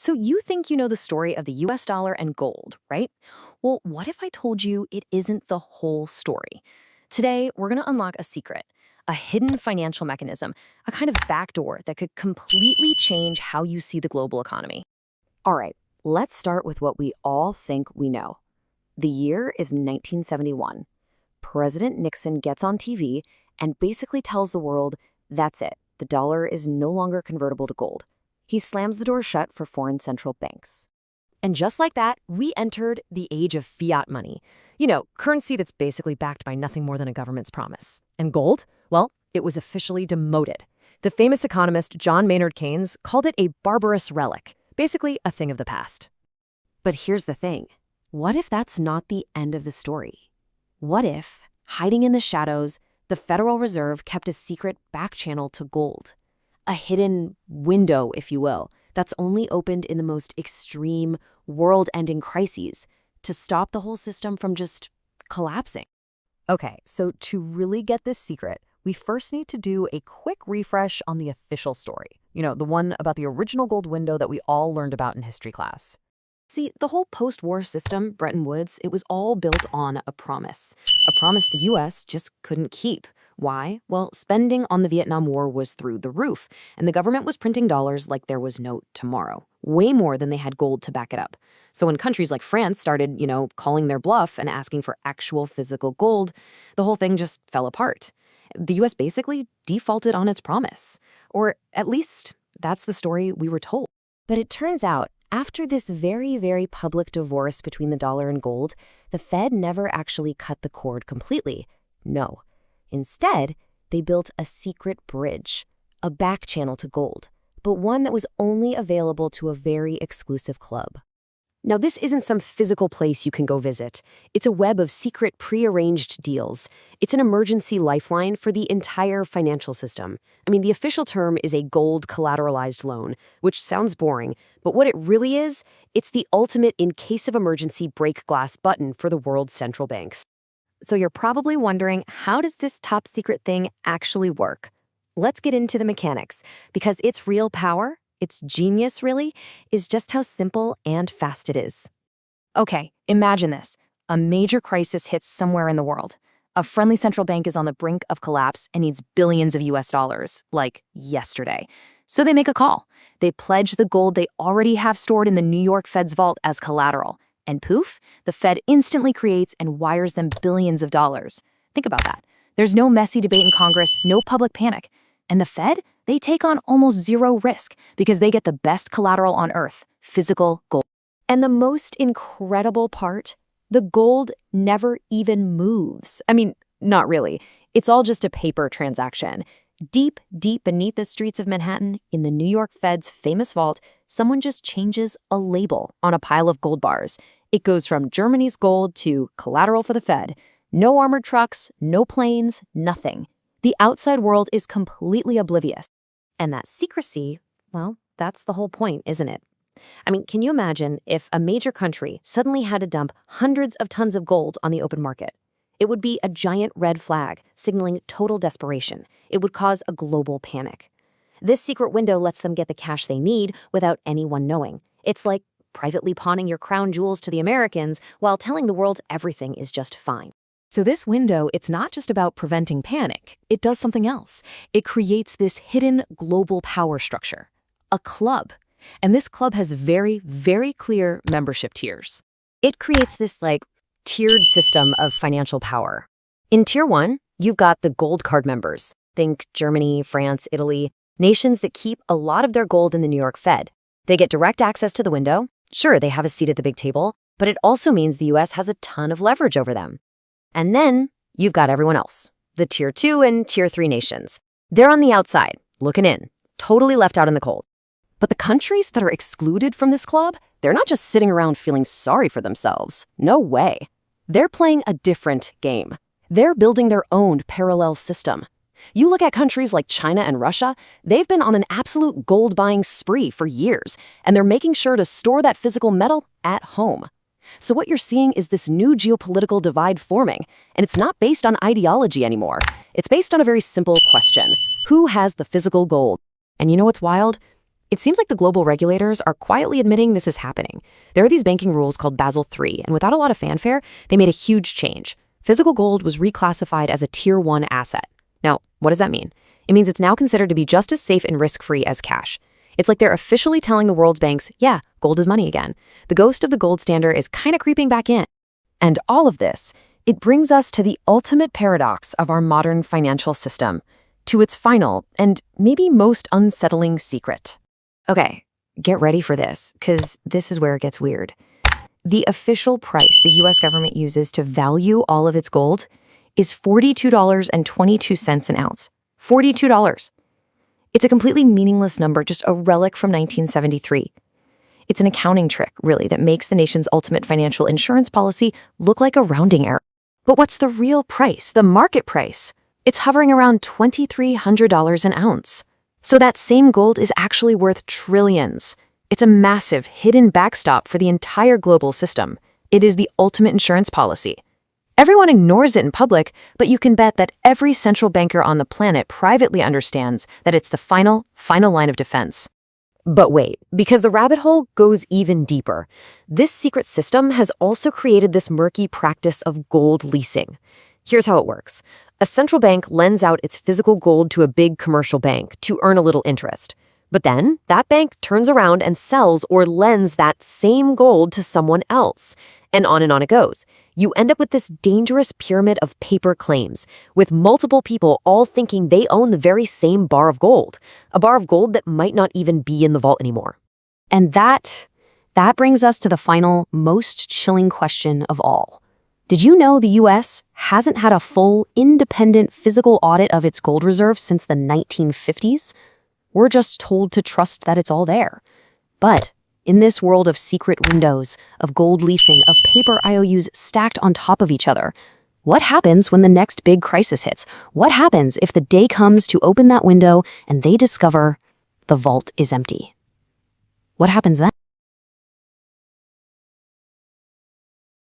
So you think you know the story of the US dollar and gold, right? Well, what if I told you it isn't the whole story? Today, we're going to unlock a secret, a hidden financial mechanism, a kind of backdoor that could completely change how you see the global economy. All right, let's start with what we all think we know. The year is 1971. President Nixon gets on TV and basically tells the world, that's it, the dollar is no longer convertible to gold. He slams the door shut for foreign central banks. And just like that, we entered the age of fiat money. You know, currency that's basically backed by nothing more than a government's promise. And gold? Well, it was officially demoted. The famous economist John Maynard Keynes called it a barbarous relic, basically a thing of the past. But here's the thing. What if that's not the end of the story? What if, hiding in the shadows, the Federal Reserve kept a secret back channel to gold? A hidden window, if you will, that's only opened in the most extreme, world-ending crises to stop the whole system from just collapsing. Okay, so to really get this secret, we first need to do a quick refresh on the official story. You know, the one about the original gold window that we all learned about in history class. See, the whole post-war system, Bretton Woods, it was all built on a promise the U.S. just couldn't keep. Why? Well, spending on the Vietnam War was through the roof, and the government was printing dollars like there was no tomorrow, way more than they had gold to back it up. So when countries like France started, calling their bluff and asking for actual physical gold, the whole thing just fell apart. The U.S. basically defaulted on its promise, or at least that's the story we were told. But it turns out, after this very, very public divorce between the dollar and gold, the Fed never actually cut the cord completely. No. Instead, they built a secret bridge, a back channel to gold, but one that was only available to a very exclusive club. Now, this isn't some physical place you can go visit. It's a web of secret prearranged deals. It's an emergency lifeline for the entire financial system. I mean, the official term is a gold-collateralized loan, which sounds boring, but what it really is, it's the ultimate in case of emergency break glass button for the world's central banks. So you're probably wondering, how does this top secret thing actually work? Let's get into the mechanics, because its real power, its genius really, is just how simple and fast it is. Okay, imagine this. A major crisis hits somewhere in the world. A friendly central bank is on the brink of collapse and needs billions of US dollars, like yesterday. So they make a call. They pledge the gold they already have stored in the New York Fed's vault as collateral. And poof, the Fed instantly creates and wires them billions of dollars. Think about that. There's no messy debate in Congress, no public panic. And the Fed, they take on almost zero risk because they get the best collateral on earth, physical gold. And the most incredible part, the gold never even moves. I mean, not really. It's all just a paper transaction. Deep, deep beneath the streets of Manhattan, in the New York Fed's famous vault, someone just changes a label on a pile of gold bars. It goes from Germany's gold to collateral for the Fed. No armored trucks, no planes, nothing. The outside world is completely oblivious. And that secrecy, well, that's the whole point, isn't it? I mean, can you imagine if a major country suddenly had to dump hundreds of tons of gold on the open market? It would be a giant red flag, signaling total desperation. It would cause a global panic. This secret window lets them get the cash they need without anyone knowing. It's like privately pawning your crown jewels to the Americans while telling the world everything is just fine. So this window, it's not just about preventing panic. It does something else. It creates this hidden global power structure, a club. And this club has very, very clear membership tiers. It creates this tiered system of financial power. In Tier 1, you've got the gold card members. Think Germany, France, Italy, nations that keep a lot of their gold in the New York Fed. They get direct access to the window. Sure, they have a seat at the big table, but it also means the US has a ton of leverage over them. And then you've got everyone else, the Tier 2 and Tier 3 nations. They're on the outside, looking in, totally left out in the cold. But the countries that are excluded from this club, they're not just sitting around feeling sorry for themselves. No way. They're playing a different game. They're building their own parallel system. You look at countries like China and Russia, they've been on an absolute gold-buying spree for years, and they're making sure to store that physical metal at home. So what you're seeing is this new geopolitical divide forming, and it's not based on ideology anymore. It's based on a very simple question. Who has the physical gold? And you know what's wild? It seems like the global regulators are quietly admitting this is happening. There are these banking rules called Basel III, and without a lot of fanfare, they made a huge change. Physical gold was reclassified as a Tier 1 asset. Now, what does that mean? It means it's now considered to be just as safe and risk-free as cash. It's like they're officially telling the world's banks, yeah, gold is money again. The ghost of the gold standard is kind of creeping back in. And all of this, it brings us to the ultimate paradox of our modern financial system, to its final and maybe most unsettling secret. Okay, get ready for this, because this is where it gets weird. The official price the US government uses to value all of its gold is $42.22 an ounce. $42. It's a completely meaningless number, just a relic from 1973. It's an accounting trick, really, that makes the nation's ultimate financial insurance policy look like a rounding error. But what's the real price, the market price? It's hovering around $2,300 an ounce. So that same gold is actually worth trillions. It's a massive, hidden backstop for the entire global system. It is the ultimate insurance policy. Everyone ignores it in public, but you can bet that every central banker on the planet privately understands that it's the final line of defense. But wait, because the rabbit hole goes even deeper. This secret system has also created this murky practice of gold leasing. Here's how it works. A central bank lends out its physical gold to a big commercial bank to earn a little interest. But then that bank turns around and sells or lends that same gold to someone else. And on it goes. You end up with this dangerous pyramid of paper claims, with multiple people all thinking they own the very same bar of gold, a bar of gold that might not even be in the vault anymore. And that brings us to the final, most chilling question of all. Did you know the US hasn't had a full, independent physical audit of its gold reserves since the 1950s? We're just told to trust that it's all there. But in this world of secret windows, of gold leasing, of paper IOUs stacked on top of each other, what happens when the next big crisis hits? What happens if the day comes to open that window and they discover the vault is empty? What happens then?